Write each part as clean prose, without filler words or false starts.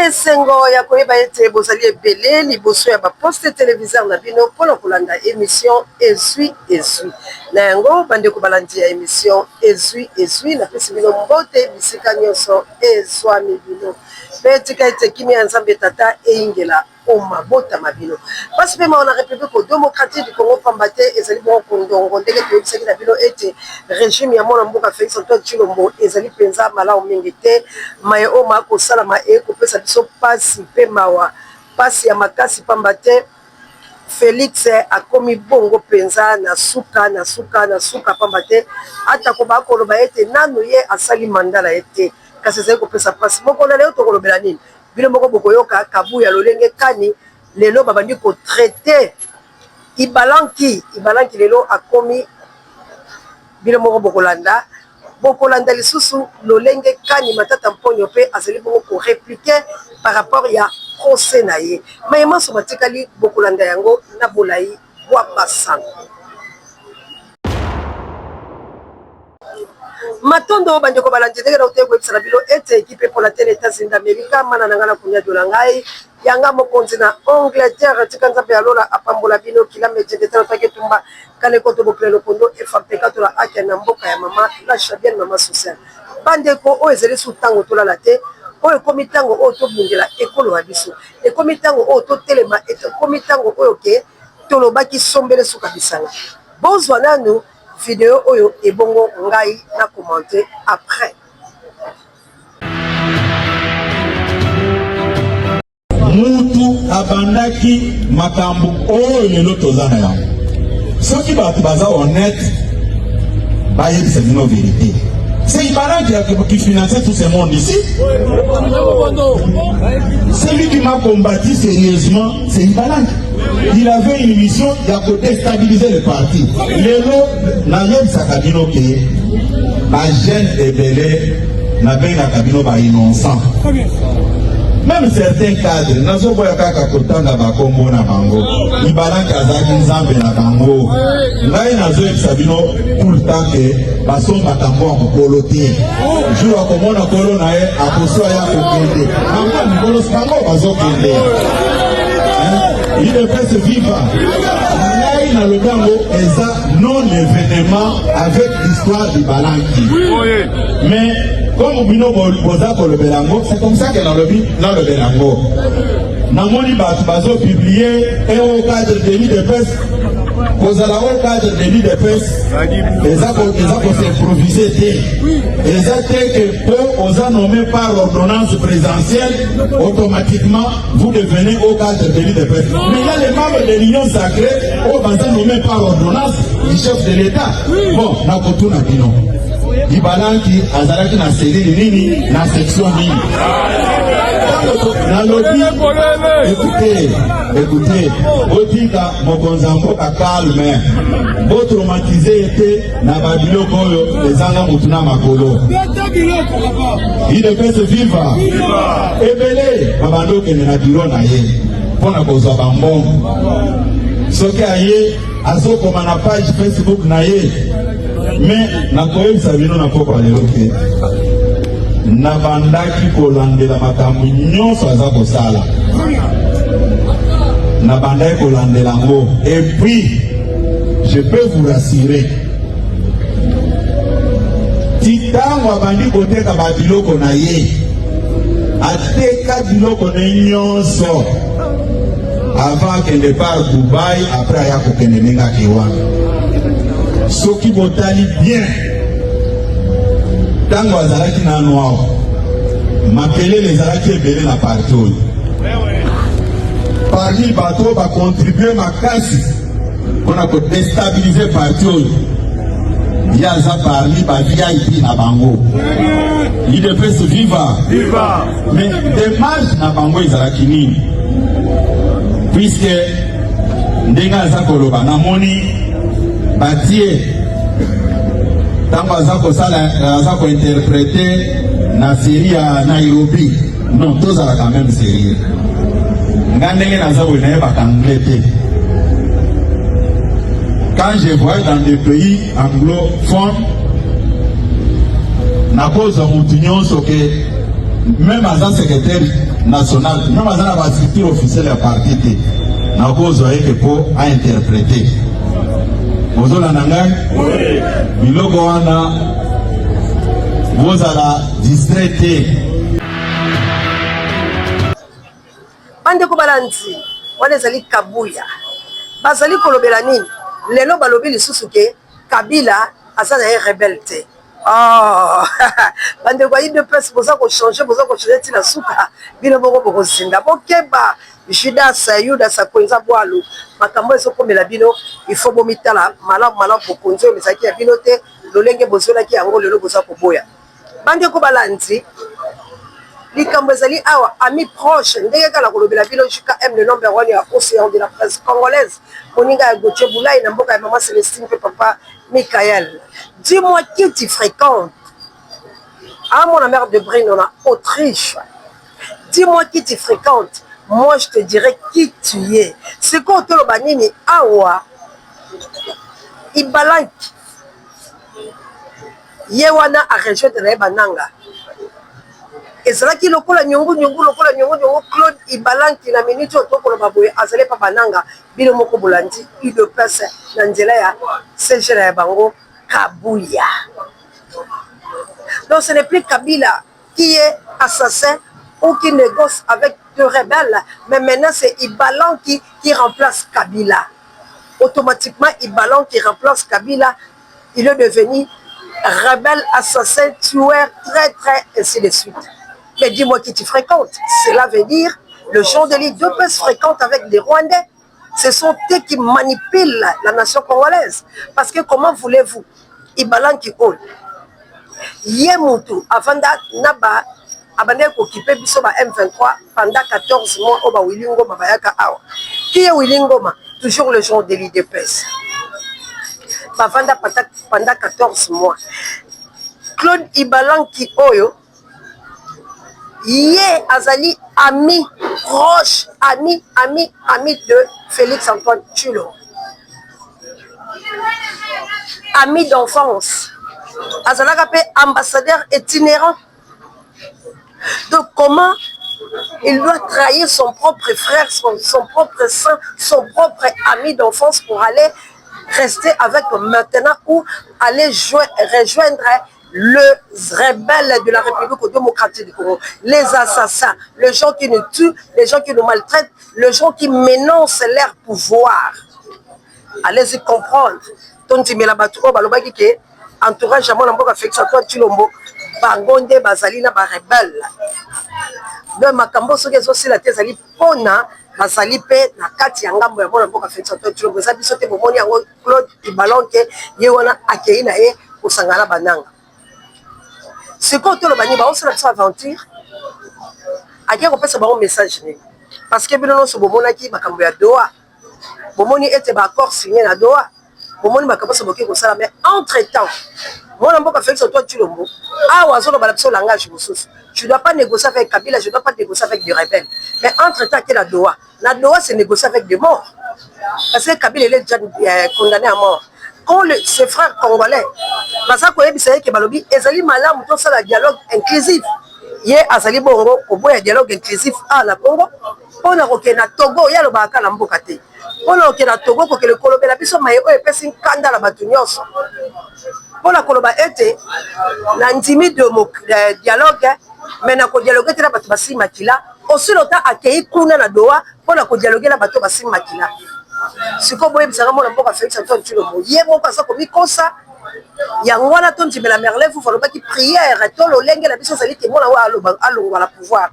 esengo ya koyeba ete bozali ebele liboso ya baposte téléviseur na bino mpona kolanda émission ezwi na yango bandeko balandi ya émission ezwi napesi bino mbote bisika nyonso ezwami bino mpe tika ete kimia ya nzambe tata eyingela omabota mabino pasi mpe maona république démocratique du Congo pamba te ezali bongo kondongo ndenge toyebisaki na bino ete régime ya mwana mboka Félix Antoine Tshilombo ezali mpenza malamu mingi te maye oyo makosalama ekopesa biso pasi mpe mawa pasi ya makasi pamba te Félix akomi bongo mpenza na suka pamba te atako bakoloba ete nanu ye asali mandala ye te kasi ezali kopesa pasi moko na leo tokolobela nini bino moko bokoyoka kabuya lolenge kani lelo babandi kotraite ibalanki lelo akomi bino moko bokolanda lisusu lolenge kani matata mponyo pe azali bongo koreplike par rapport ya procès na ye mayema so batikali bokolanda yango na bolai bwa basanga matondo bandeko balandi ndenge na uteko ebisala bilo ete ekipe pour la télé États-Unis d'Amérique mana nanga na kunya dola ngai yanga mokonzi na Angleterre tika nzambe alola apambola bino kila medjede tana take tumba kale koto boplelo kondo FAPK to la ake na mboka ya mama la chabienne mama sociale bandeko o ezeli su tango to la te oyo komi tango o to bundela ekolo ya biso ekomi tango o to telema ekomi tango oyo ke tolobaki sombele suka bisanga bozwa nanu vidéo oyo ebongo ngai na commenter après mutu abandaki makambo oyo lelo tozana yango soki bato baza honnête bayebisa bino vérité c'est Ibalan qui finançait tout ce monde ici. Celui qui m'a combattu sérieusement, c'est Ibalan. Il avait une mission de déstabiliser le parti. Lelo, Nayem Sakabino qui ma jeune ébélé, n'avait pas Kabino ba innocent. Même certains cadres, nazo boyaka kakotanga bakombo na bango. Ibalan kazaki nzambe na bango. Ngai nazo ebisabino tout le temps que baso makambo akokolo te. Jour akomona kolo na ye akoso ya kokende. Mama mikolo sango bazo kende. Il ne peut se vivre. Ngai na lobango eza non événement avec l'histoire d'Ibalanki. Mais comme Bino Bozako le Belango, c'est comme ça que dans le Belango. Namoni Bazo publié et au cadre de l'île de presse, au cadre de l'île de presse, les accords s'improviser. Les actes que peu aux nommés par ordonnance présidentielle, automatiquement vous devenez au cadre de l'île de presse. Mais il y a les membres de l'Union sacrée, au bassin nommé par ordonnance du chef de l'État. Bon, Nakotu Nabino. Ibalanki azalaki na selili nini na section nini na lobby. Écoutez botika mokonza mboka calme bo traumatiser été na babiloko oyo ezanga mutuna makolo il devait se vivre ebele babando kende na biro na ye pona kozwa bambongo soki aye azokoma na page Facebook na ye. Mais na koyebisa bino na poko lelo ke na bandaki kolandela makambo nyonso aza kosala na bandaki kolandela ngo. Et puis je peux vous rassurer titango abandi koteka babiloko na ye ateka biloko na nyonso avant kende par Dubaï après aya kokende nenga kiwana. Soki botali bien tango azalaki na noir makelele ezalaki ebele na parti oyo parmi bato bakontribue makasi mpona kodestabilize parti oyo ye aza parmi bavip na bango. Il devait se vivre mais démarche na bango ezalaki nini puisque ndenge aza koloba namoni batie tango aza ko interpréter na série ya Nairobi. Non, tozala quand même sérieux. Nga ndenge naza boye bakanglais te. Quand je vois dans des pays anglophones na cause mutu nyonso ke même aza secrétaire nationale, même dans la structure officielle de parti, na cause que pour interpréter. Vous avez biloko wana vous allez distraiter. Bande ko balanzi wana ezali kabuya bazali kolobela nini lelo balobi lisusu ke Kabila aza na rebelle te. Oh bande ko ide place boza ko changer ti la suka bino boko boko zinda bokeba Judas Yuda sakwenza bwalo makambo ezokomela bino il faut bomitala malamu bokonzo misaki ya bino te lolenge bozola ki yango lelo boza koboya bande ko balanzi likambo ezali awa ami proche ndenge kala kolobela bino jusqu'à M le number 1 ya océan de la presse congolaise moninga ya Gauthier Boulay na mboka ya maman Célestine pe papa Michael. Dis-moi qui tu fréquentes. Ah mon mère de Brune en Autriche. Dis-moi qui tu fréquentes. Moi je te dirai qui tu es. C'est quoi tolo banini awa ibalanki yewana a rejoindre na bananga. Ezalaki lokola nyongo Claude Ibalanki na minute otokolo baboye azale pa bananga bino moko bolandi de place na nzela ya CG ya bango kabuya. Donc ce n'est plus Kabila qui est assassin ou qui négocie avec deux rebelles, mais maintenant c'est Ibalanki qui remplace Kabila. Automatiquement Ibalanki qui remplace Kabila, il est devenu rebelle, assassin, tueur, très ainsi de suite. Mais dis-moi qui tu fréquentes. Cela veut dire le genre de l'île de se fréquente avec des Rwandais. Ce sont eux qui manipulent la nation congolaise. Parce que comment voulez-vous Ibalanki Hall Yemutu Avanda Naba Abandé occupé biso ba M23 pendant 14 mois au ba Willingoma Bayaka Awa. Qui est Willingoma? Toujours le genre de l'île de pèse. Bavanda pendant 14 mois. Claude Ibalanki Oyo Yé Azali, ami proche, ami de Félix Antoine Tshilombo. Ami d'enfance. Azalaka pe ambassadeur itinérant. Donc comment il doit trahir son propre frère, son propre sang, son propre ami d'enfance pour aller rester avec maintenant ou aller rejoindre le rebelle de la République démocratique du Congo, les assassins, les gens qui nous tuent, les gens qui nous maltraitent, les gens qui menacent leur pouvoir. Allez-y comprendre. Tonti Melabatouko, Balobaki, qui entourage à mon amour Félix Antoine Tshilombo, Bangonde, Bazalina, Rebelle. Donc, ma cambo, ce qui est aussi la thèse, elle est pona, Bazali pe, na kati yangambo ya mon amour Félix Antoine Tshilombo, Zabi sote bomoni yango Claude Ibalanke, yewana akeina e, Osangala Bananga. Ce qu'on te le bani, on se l'a aventure. À qui on peut se faire un message. Parce que nous sommes au Monaki, Makambo ya Doha. Bomoni était d'accord signé à Doha. Bomoni Makambo se moquer comme ça. Mais entre-temps, mon amour a fait sur toi, Tshilombo. Ah, oiseau, on va le langage. Je ne dois pas négocier avec Kabila, je ne dois pas négocier avec des rebelles. Mais entre-temps, qu'il y a la Doha. La Doha, c'est négocier avec des morts. Parce que Kabila, il est déjà condamné à mort. Quand ses frères congolais, parce que Balobi, Ezali Malam, tout ça, le dialogue inclusif. Hier, Azali Bongo, au bout, il y a dialogue inclusif à la Congo. On a reconnu Togo, il y a le Baka Lambokate. On a reconnu Togo, que le Colombie, la personne maïo est passé une canda la batunios. On a Colombie été, l'intimi de dialogue, mais n'a pas dialogué la Batubasi Makila. Aussi longtemps, accueilli Kuna na Doha, on a dialogué la Batubasi Makila. Ce qu'on voit, c'est vraiment un peu Félix Antoine Tshilombo. Hier, mon passage comme ça, il y a un mois de temps, la merveille, il faut pas qu'il prière, tout le lingue, la puissance, elle est moi à la pouvoir.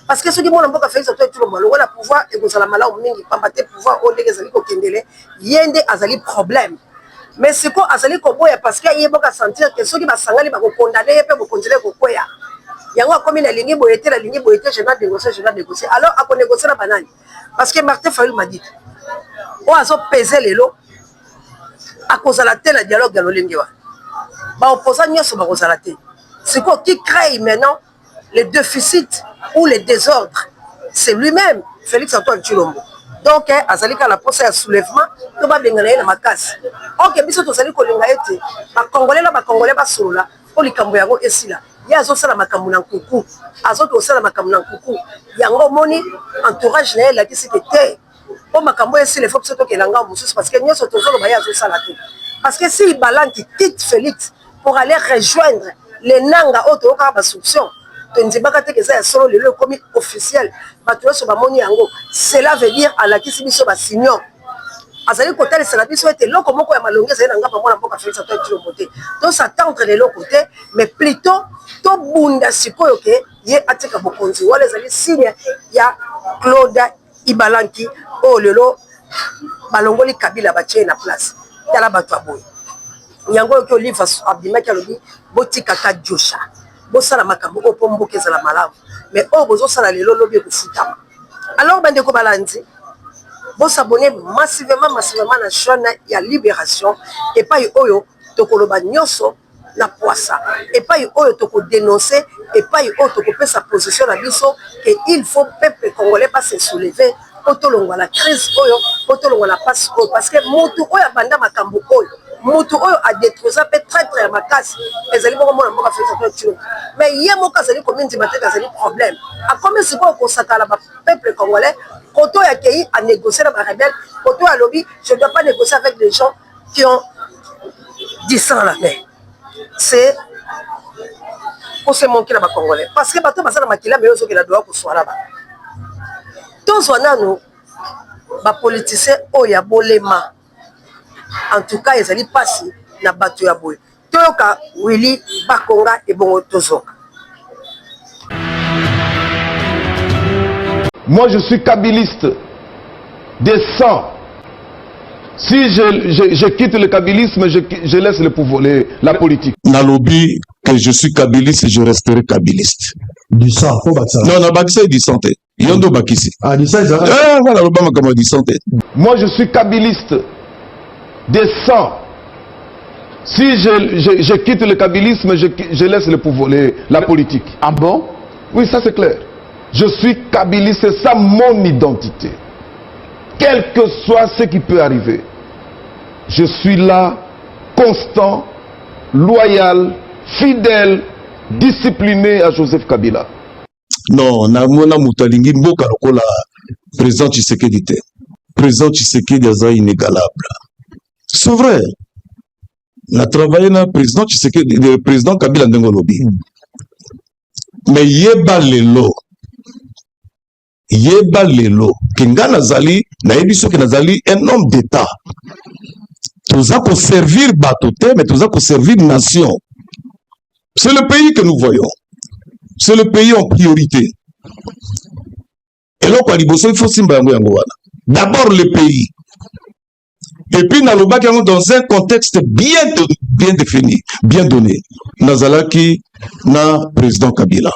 Parce que ce qui m'a dit Félix Antoine Tshilombo, le pouvoir, et vous allez mal au mingi, pas battre pouvoir, au dégât, au kendele, il y a un problème. Mais ce qu'on a sali comme parce qu'il y a un sentir que ceux qui vont s'engager, vont condamner, ils peuvent continuer à quoi. Il y a comme la ligne boyette, je vais négocier. Alors, à négocier la banane. Parce que Martin Fayul m'a dit. On a pesé les lots à cause de la tête, le dialogue de l'Olingiwa. Opposant c'est quoi qui crée maintenant les déficits ou les désordres? C'est lui-même, Félix Antoine Tshilombo. Donc, Azalika la procès à soulèvement, tu vas bien gagner la casse. Ok, mais si tu as dit que les Congolais, les Congolais, pour les Cambouyago et si là. ya azosala makambo na nkuku azoki kosala makambo na nkuku yango moni entourage na ye elakisi ke te po makambo esila faut biso tokela ngambo mosusu parce que nyonso tozoloba ye azosala te parce que si Balanki quitte Félix pour aller rejoindre les nanga oyo toyokaka basouption tondimaka te keza ya solo lelo ekomi officiel bato nyonso bamoni yango cela veut dire alakisi biso basignon azali kotalisela biso ete eloko moko ya malongi ezali na ngamba mwana mboka Félix Antoine Tshilombo te tosatendre leloko te mais plutôt tobunda sikoyo ke ye atika bokonzi wana ezali signe ya Claude Ibalanki oyo lelo balongoli Kabila batie na place tala bato aboye yango oyo ke olive abimaki alobi botikaka Josha bosala makambo oyo mpo mboka ezala malamu mais oyo bozosala lelo lobi ekofutama alors bandeko balandi bosabone massivement na chaîne ya Libération epai oyo tokoloba nyonso na poisa epai oyo tokodénoncer epai oyo tokopesa position na biso et il faut peuple congolais pas se soulever po tolongwa la crise oyo po tolongwa la passe oyo parce que mutu oyo abanda makambo oyo mutu oyo adétruisa mpe traître ya makasi ezali bongo mwana mboka Félix Antoine Tshilombo mais ye moko azali komindima te azali problème akomi sikoyo kosakala bapeuple congolais koto ya kei a négocier na barebelle koto ya lobi je ne dois pas négocier avec des gens qui ont 10 ans à la main c'est pour se manquer na bacongolais parce que bato baza na makila me ozokela doa koswala ba tozwa nano bapoliticien oyo ya bolema en tout cas ezali pasi na bato ya boye toyoka Willy Bakonga ebongo tozoka. Moi, je suis kabiliste des sangs. Si je quitte le kabilisme, je laisse le pouvoir, la politique. Nalobi que je suis kabiliste et je resterai kabiliste. Du sang, faut battre ça. Non, non, bakisa du santé. Yondo bakisi. Ah, du sang, ils arrêtent. Ah, voilà, l'Obama comme du santé. Moi, je suis kabiliste des sangs. Si je quitte le kabilisme, je laisse le pouvoir, la politique. Ah bon? Oui, ça c'est clair. Je suis kabiliste, c'est ça mon identité. Quel que soit ce qui peut arriver, je suis là, constant, loyal, fidèle, discipliné à Joseph Kabila. Non, namona mutalingi mboka lokola président Tshisekedi te. Président Tshisekedi est inégalable. C'est vrai. On a travaillé na président Tshisekedi, le président Kabila Ndengolobi. Mais yeba lelo. Yeba lelo. Kenga nazali, na yebiso ke nazali un homme d'État. Toza ko servir batote, mais toza ko servir nation. C'est le pays que nous voyons. C'est le pays en priorité. Et là, il faut simba d'abord le pays. Et puis, dans un contexte bien défini, bien donné. Nazalaki, na président Kabila.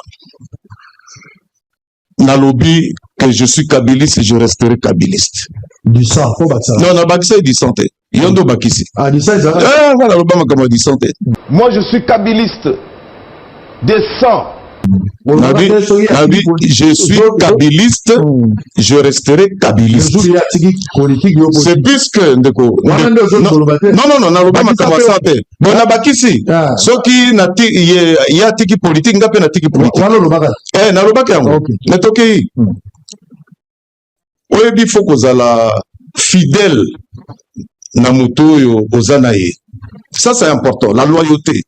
Nalobi que je suis kabiliste et je resterai kabiliste. Du sang, faut battre ça. Non, non, bakisa du santé. Yondo bakisi. Ah, du sang, ils arrêtent. Ah, voilà, l'Obama comme du santé. Moi, je suis kabiliste des sangs. Je suis kabiliste, je resterai kabiliste. C'est plus que non, Nalobama comme ça. Bon, Nabakisi. Soki ya tiki politique, ngape na tiki politique. Nalobaka yango. Netoki. Oyebi faut kozala fidèle na muto yo ozana ye. Ça c'est important, la loyauté.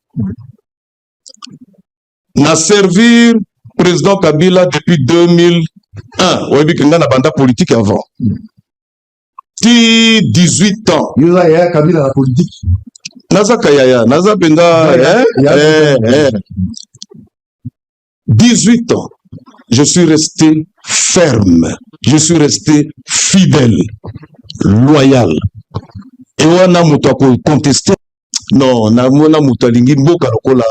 N'a servir président Kabila depuis 2001. Oyebi que na banda politique avant. 18 ans. Il y a Kabila la politique. Naza kayaya, naza benda 18 ans. Je suis resté ferme. Je suis resté fidèle, loyal. Et on a contesté. Non, namona mutalingi mboka lokola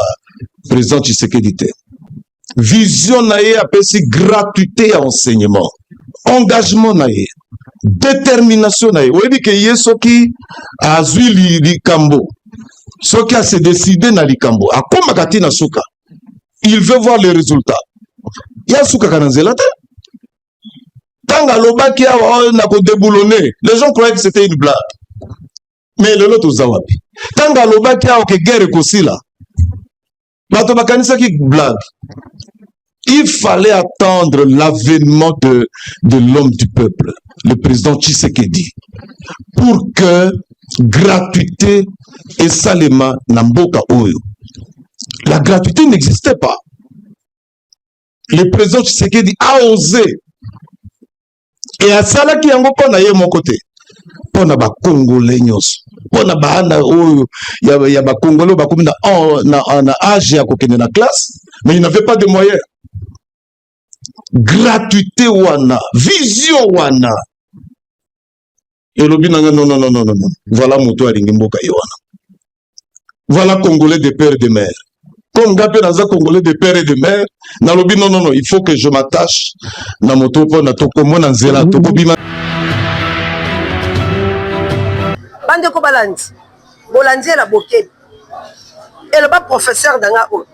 président Tshisekedi te. Vision nae apesi gratuité à enseignement. Engagement nae. Détermination nae. Oyebi ke yesoki azui likambo. Soki a se décidé na likambo. Akoma kati na suka. Il veut voir les résultats. Ya suka kananzela te. Tanga lobaki na ko déboulonner. Les gens croyaient que c'était une blague. Mais le lot aux awapi. Tanga lobaki que guerre kosila. Bato bakanisa qui blague. Il fallait attendre l'avènement de l'homme du peuple, le président Tshisekedi, pour que gratuité et salema namboka oyo. La gratuité n'existait pas. Le président Tshisekedi a osé. Et à ça là qui yango pona ye mon côté. Pona ba Congolais nyos. Pona ba ana oyo ya ba Congolais ba comme na âge ya kokende na classe, mais il n'avait pas de moyens. Gratuité wana, vision wana. Et le non. Voilà moto alingi mboka wana. Voilà Congolais de père et de mère. Comme Gapé dans un Congolais de père et de mère, na lobi non, il faut que je m'attache na moto po na toko mo na nzela toko bima. Bande ko balandi. Bolandi la boké. Et le bas professeur danga o.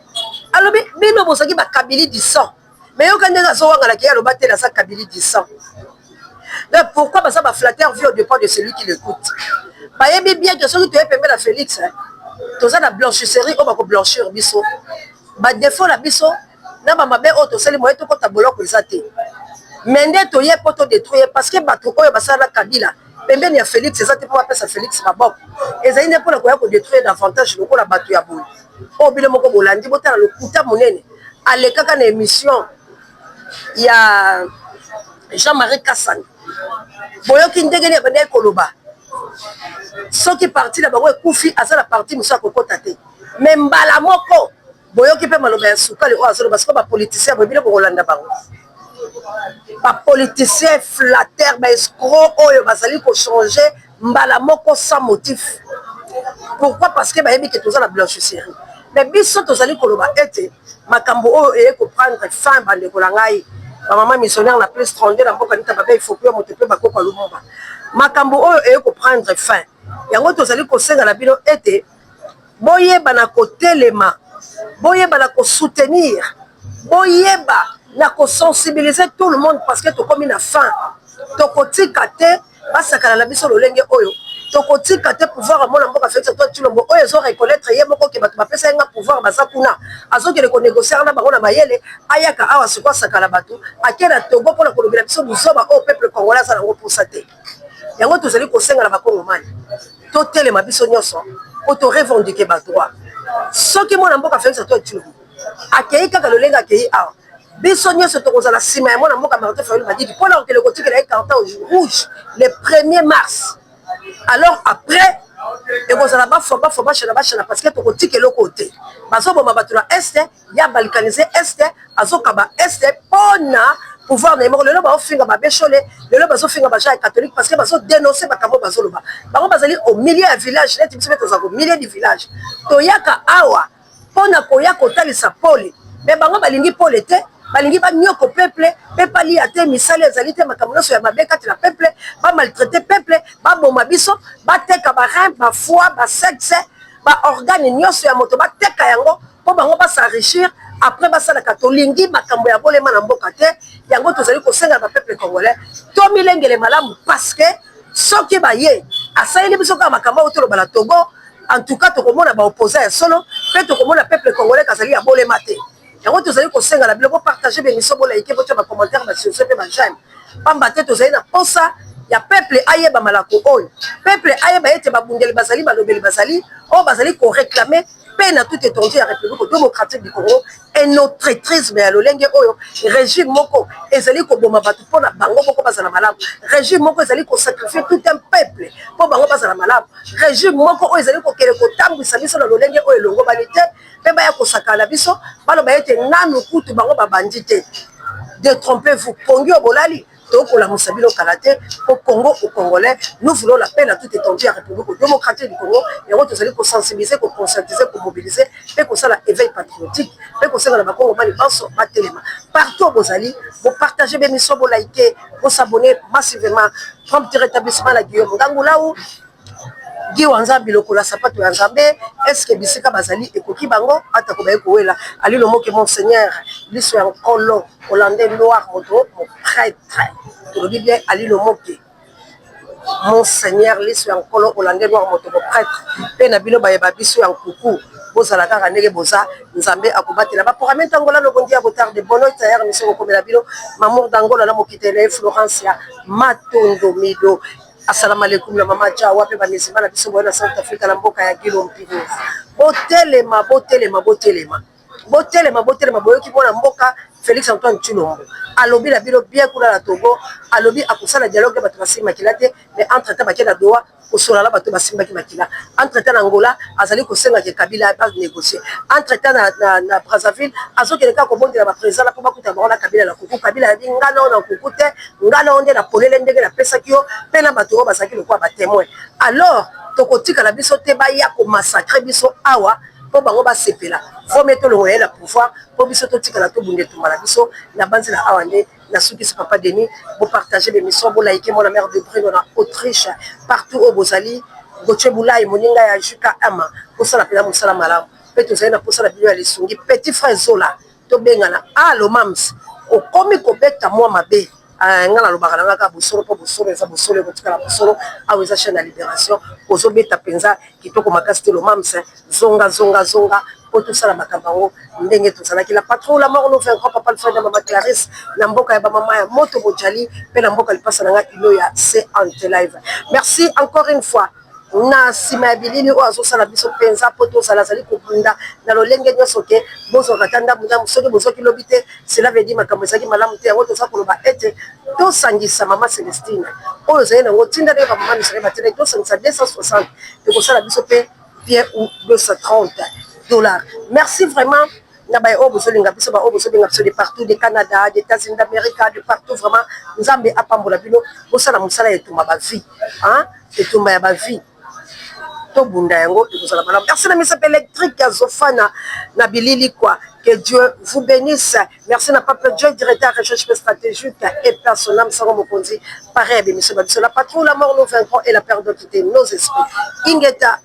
Alobi bino bosaki ba kabili du sang. Mais yo kande zo wanga la ki aloba te la sa kabili du sang. Donc pourquoi ça va flatter vie au dépend de celui qui l'écoute. Ba yebi bien que celui qui te pembe la Félix hein. Tout ça la blanchisserie on va ko blanchir biso. Ba défaut la biso na ba mabe o to seli moyeto ko taboloko ezate. Mende to ye poto détruire parce que bato oyo basala kabila. Pembe ni ya Félix ezate pour appeler ça Félix mabok. Ezali ne pour la ko détruire davantage le ko la bato ya boule. O bile moko bolandi botala le kuta monene. Alekaka na émission il y a Jean-Marie Kassan. Boyoki ndenge ne bande koloba. Soki parti na bango ekufi asa la parti musa kokota te. Mais mbala moko boyoki pe maloba ya suka le oazo parce que ba politicien bobile bo Rolanda bango. Ba politicien flatteur ba escroc oyo bazali ko changer mbala moko sans motif. Pourquoi? Parce que ba yebi que toza la blanchisserie. Mais biso tozali koloba ete makambo oyo e ko prendre fin bande ko langai. Ba maman missionnaire la plus 32 na mboka nita baba il faut que moto pe bakoko lumba. Makambo oyo e ko prendre fin. Yango tozali ko senga na bino ete boyeba na kotelema, boyeba na ko soutenir, boyeba na ko sensibiliser tout le monde parce que to komi na fin. To kotika te basaka na biso lolenge oyo. To kotika te pouvoir mona mboka fait toi tu lombo oyo zo reconnaître ye moko ke bato bapesa nga pouvoir basakuna. Azoki le ko négocier na bango na mayele ayaka awa siko sakala bato akena Togo pona ko lobela biso buzoba au peuple congolais za ngo pour saté. Yango tozali ko senga na bakongomani. To telema biso nyonso auto revendiquer ba droit. Soki mona mboka fait toi tu lombo. Akei kaka lolenga akei awa. Biso nyonso to kozala sima ya mona mboka Martin Fayulu m'a dit pona que le kotika la carton rouge le 1er mars. Alors après et vous allez pas parce que tu kotika le côté baso bomba batula est ya balkaniser est azokaba est pona pouvoir na moko le ba ofinga ba bechole le ba so finga ba ja catholique parce que baso dénoncer ba kamo baso loba bango bazali au milieu du village net biso beto za au milieu du village to yaka awa pona koya kotalisa pole mais bango balingi pole te balingi ba nyoko peuple pe pali ate misali ezali te makambo so ya mabeka te la peuple ba maltraiter peuple ba boma biso ba teka ba rein ba foi ba sexe ba organe nyoso ya moto ba teka yango po bango ba s'enrichir après ba sala katolingi makambo ya bolema na mboka te yango tozali ko senga ba peuple congolais to milengele malamu parce que soki ba ye asali biso ka makambo to lo bala Togo en tout cas to komona ba opposé ya solo pe to komona peuple congolais kazali ya bolema te. Yango tozali ko senga la biloko partager bemiso bo like botia ba commentaire ba sur pe ba j'aime pamba te tozali na posa ya peuple ayeba malako oyo peuple ayeba ete babundeli bazali balobeli bazali o bazali ko réclamer peine à toute étendue à la République démocratique du Congo et notre traîtrisme à l'olenge oyo régime moko ezali ko boma batu pona bango moko bazala malamu régime moko ezali ko sacrifier tout un peuple po bango bazala malamu régime moko oyo ezali ko kele ko tambwisa biso na lolenge oyo longo balite pe ba ya ko sakala biso balo ba ete nanu kutu bango babandi te. Détrompez-vous pongi obolali to la musabilo kalate au Congo au Congolais nous voulons la paix à toute étendue à la République démocratique du Congo et on doit aller sensibiliser pour conscientiser pour mobiliser et pour ça la éveil patriotique et pour ça la Congo mali banso batelema partout vous allez vous partagez bien missions vous liker vous s'abonner massivement prompt rétablissement la Guillaume Ngangula ou Giwanza biloko la sapato ya Nzambe est-ce que bisika bazali ekoki bango ata ko baye ko wela ali le mot que monseigneur liso ya kolo hollandais noir moto prêtre to le dit bien ali le mot que monseigneur liso ya kolo hollandais noir moto prêtre pe na bino baye ba biso ya kuku bozala kaka ndenge boza nzambe akobatela baprogramme ntangola lokondi ya botard de bono tayar mission kokomela bino mamour dangola na mokitele Florence ya Matondo Mido. Assalamu alaikum la mama Jawa pe banisima na biso na South Africa na mboka ya Gilo Mpino. Botelema boyoki bona mboka Félix Antoine Tshilombo. Alobi la bino bien kula la Togo, alobi akusala dialogue bato basima kilate mais entre temps bakela doa kosola la bato basimba ki makila. Entre temps Angola azali kosenga ke Kabila pas négocier. Entre temps na Brazzaville azokeleka ko bondela ba président po bakuta ba Kabila la kuku Kabila ya ngana na kukute ngana onde na polele ndenge na pesa kio pena bato basaki le kwa ba témoin. Alors tokotika la biso te ba ya ko massacrer biso awa po bango ba sepela. Faut mettre le moyen la pouvoir pour biso to tika la to bunde to mala biso na banzi la awande na suki ce papa Denis pour partager l'émission pour liker mon mère de Bruno en Autriche partout au Bozali Goche Boulay moninga ya Juka Ama pour ça la pela musala malam peut to na pour ça la bio ya lisungi petit frère Zola to bengana allo mams o komi ko beta moi mabe ngala lobaka nanga ka bosolo po bosolo eza bosolo ko tika la bosolo aweza chaîne la libération ozo beta penza kitoko makasi te lo mams zonga pour tout ça la makambango ndenge tout ça la patron la mort nous fait grand papa le frère de maman Clarisse na mboka ya maman ya moto bojali pe na mboka lipasa nanga ino ya c'est en live. Merci encore une fois na simabilini o azo sala biso penza poto sala zali kopunda na lolenge nyoso ke bozo katanda bunda musoki bozo kilobite cela veut dire makambo ezaki malamu te yango toza koloba ete to sangisa mama Celestine o zali na ngotinda de mama Michelle batele to sangisa 260 to kosala biso pe bien ou 230 $. Merci vraiment. Nabay obozolinga biso ba obozolinga biso de partout de Canada, des États-Unis d'Amérique, de partout vraiment. Nzambe apambola bino bosala musala etumba ba vie, hein? Etumba ya ba vie. To bunda yango ekozala bala. Merci na misa électrique Zofana na bilili quoi. Que Dieu vous bénisse. Merci na papa Dieu directeur recherche stratégique et personnel Sango Mokonzi. Pareil monsieur Babiso la patrouille la mort nous vaincrons et la perte de nos esprits. Ingeta.